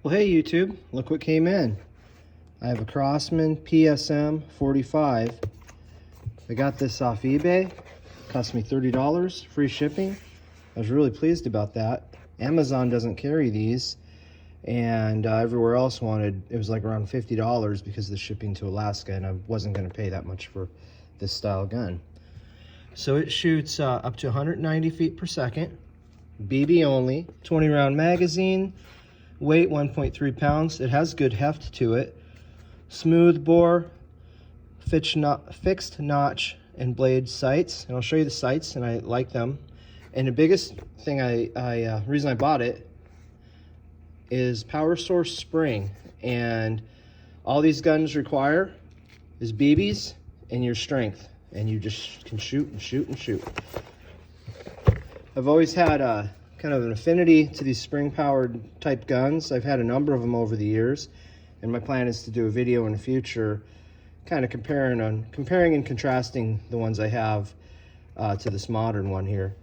Well, hey YouTube, look what came in. I have a Crosman PSM45. I got this off eBay. Cost me $30, free shipping. I was really pleased about that. Amazon doesn't carry these, and everywhere else it was like around $50 because of the shipping to Alaska, and I wasn't going to pay that much for this style gun. So it shoots up to 190 feet per second, BB only, 20 round magazine, weight 1.3 pounds. It has good heft to it. Smooth bore, fixed notch and blade sights, and I'll show you the sights, and I like them. And the biggest thing reason I bought it is power source spring, and all these guns require is BBs and your strength, and you just can shoot and shoot and shoot. I've always had kind of an affinity to these spring-powered type guns. I've had a number of them over the years, and my plan is to do a video in the future kind of comparing and contrasting the ones I have to this modern one here.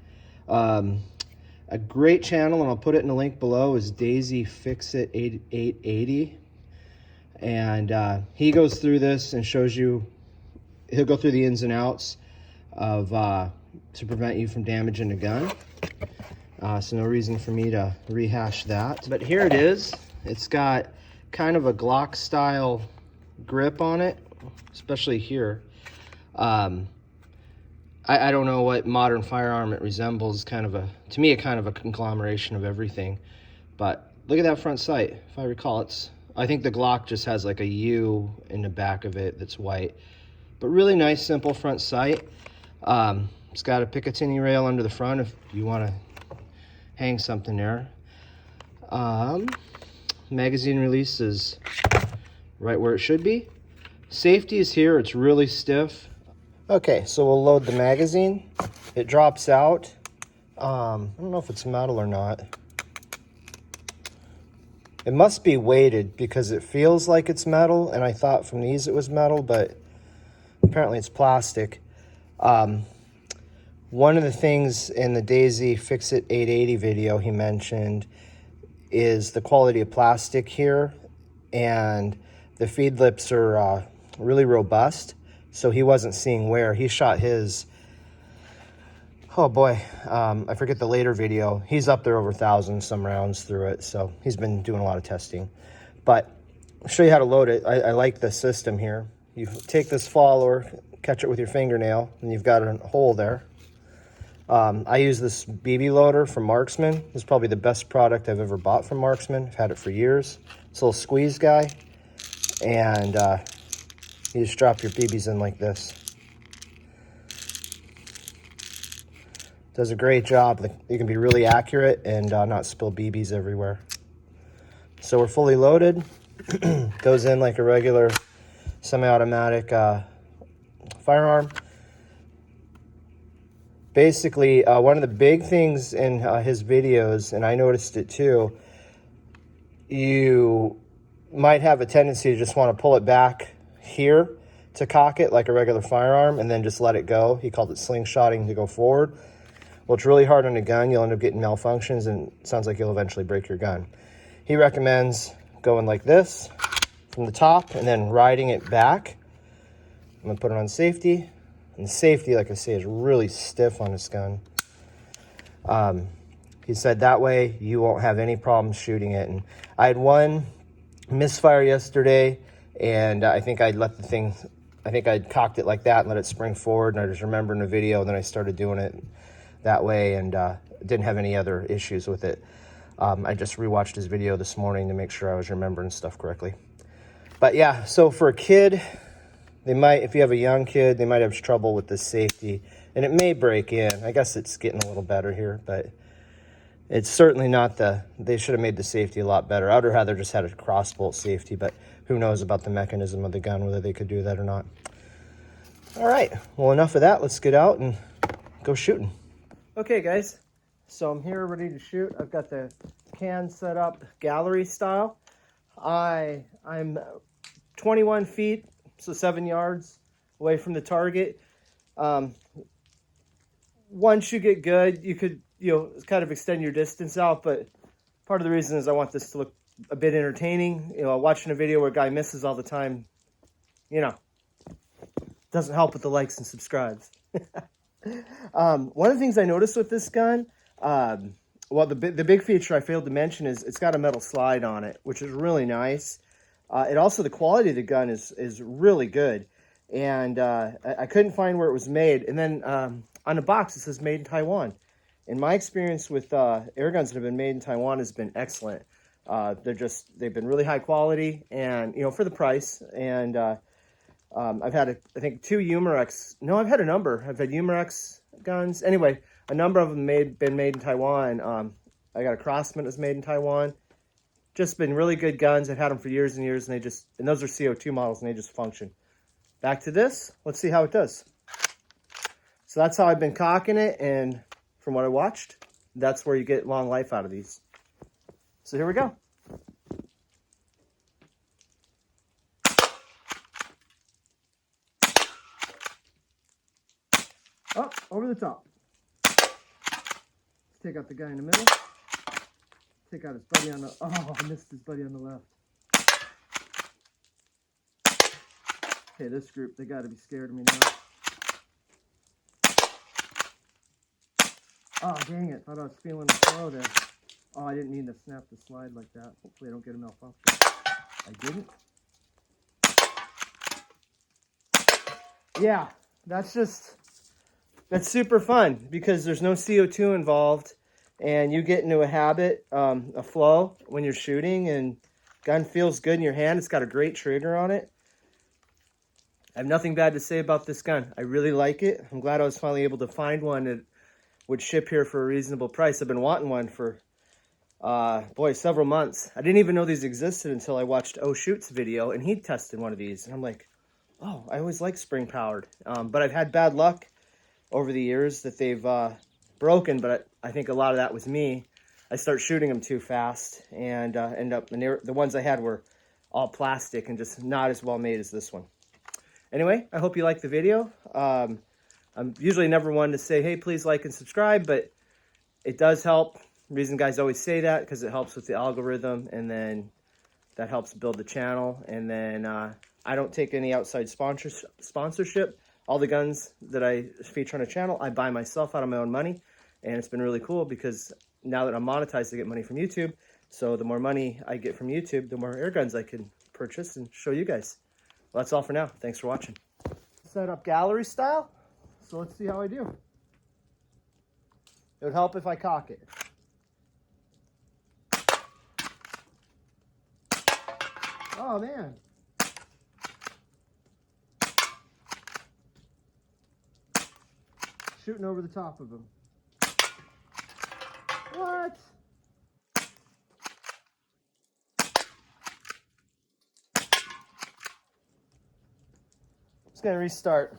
A great channel, and I'll put it in the link below, is Daisy Fix It 880, and he goes through this and shows you. He'll go through the ins and outs of to prevent you from damaging the gun. So no reason for me to rehash that. But here it is. It's got kind of a Glock style grip on it, especially here. I don't know what modern firearm it resembles. To me, kind of a conglomeration of everything. But look at that front sight. If I recall, I think the Glock just has like a U in the back of it that's white. But really nice, simple front sight. It's got a Picatinny rail under the front if you want to hang something there. Magazine release is right where it should be. Safety is here. It's really stiff. Okay, so we'll load the magazine. It drops out. I don't know if it's metal or not. It must be weighted because it feels like it's metal, and I thought from these it was metal, but apparently it's plastic. One of the things in the Daisy Fix It 880 video he mentioned is the quality of plastic here, and the feed lips are really robust, so he wasn't seeing wear. He shot his, oh boy, I forget the later video. He's up there over 1,000 some rounds through it, so he's been doing a lot of testing. But I'll show you how to load it. I like the system here. You take this follower, catch it with your fingernail, and you've got a hole there. I use this BB loader from Marksman. It's probably the best product I've ever bought from Marksman. I've had it for years. It's a little squeeze guy, and you just drop your BBs in like this. Does a great job. You can be really accurate and not spill BBs everywhere. So we're fully loaded. Goes in like a regular semi-automatic firearm. Basically, one of the big things in his videos, and I noticed it too, you might have a tendency to just want to pull it back here to cock it like a regular firearm and then just let it go. He called it slingshotting to go forward. Well, it's really hard on a gun. You'll end up getting malfunctions, and it sounds like you'll eventually break your gun. He recommends going like this from the top and then riding it back. I'm going to put it on safety. And the safety, like I say, is really stiff on this gun. He said that way you won't have any problems shooting it. And I had one misfire yesterday, and I think I'd cocked it like that and let it spring forward, and I just remember in the video, and then I started doing it that way, and didn't have any other issues with it. I just rewatched his video this morning to make sure I was remembering stuff correctly. But yeah, so for a kid, if you have a young kid, they might have trouble with the safety, and it may break in. I guess it's getting a little better here, but it's certainly not they should have made the safety a lot better. I would have rather just had a crossbolt safety, but who knows about the mechanism of the gun, whether they could do that or not. All right, well, enough of that. Let's get out and go shooting. Okay, guys, so I'm here ready to shoot. I've got the can set up gallery style. I'm 21 feet, so 7 yards away from the target. Once you get good, you could, kind of extend your distance out, but part of the reason is I want this to look a bit entertaining. You know, watching a video where a guy misses all the time, you know, doesn't help with the likes and subscribes. One of the things I noticed with this gun, well, the big feature I failed to mention is it's got a metal slide on it, which is really nice. It also, the quality of the gun is really good. And I couldn't find where it was made. And then on the box, it says made in Taiwan. In my experience with air guns that have been made in Taiwan has been excellent. They've been really high quality and, you know, for the price. And I've had, I think, 2 Umarex. No, I've had a number. I've had Umarex guns. Anyway, a number of them been made in Taiwan. I got a Crosman that was made in Taiwan. Just been really good guns. I've had them for years and years, and those are CO2 models, and they just function. Back to this. Let's see how it does. So that's how I've been cocking it, and from what I watched, that's where you get long life out of these. So here we go. Oh, over the top. Let's take out the guy in the middle. Take out his buddy on the... Oh, I missed his buddy on the left. Okay, this group, they got to be scared of me now. Oh, dang it. Thought I was feeling the flow there. Oh, I didn't mean to snap the slide like that. Hopefully I don't get a malfunction. I didn't. Yeah, that's super fun because there's no CO2 involved and you get into a habit, a flow when you're shooting, and gun feels good in your hand. It's got a great trigger on it. I have nothing bad to say about this gun. I really like it. I'm glad I was finally able to find one that would ship here for a reasonable price. I've been wanting one for, boy, several months. I didn't even know these existed until I watched Oh Shoot's video, and he tested one of these. And I'm like, oh, I always liked spring-powered. But I've had bad luck over the years that they've broken, but I think a lot of that was me. I start shooting them too fast and end up, and the ones I had were all plastic and just not as well made as this one. Anyway, I hope you liked the video. I'm usually never one to say, hey, please like and subscribe, but it does help. The reason guys always say that, because it helps with the algorithm, and then that helps build the channel. And then I don't take any outside sponsorship. All the guns that I feature on the channel, I buy myself out of my own money. And it's been really cool because now that I'm monetized, I get money from YouTube. So the more money I get from YouTube, the more air guns I can purchase and show you guys. Well, that's all for now. Thanks for watching. Set up gallery style. So let's see how I do. It would help if I cock it. Oh, man. Shooting over the top of him. What? Just gonna restart.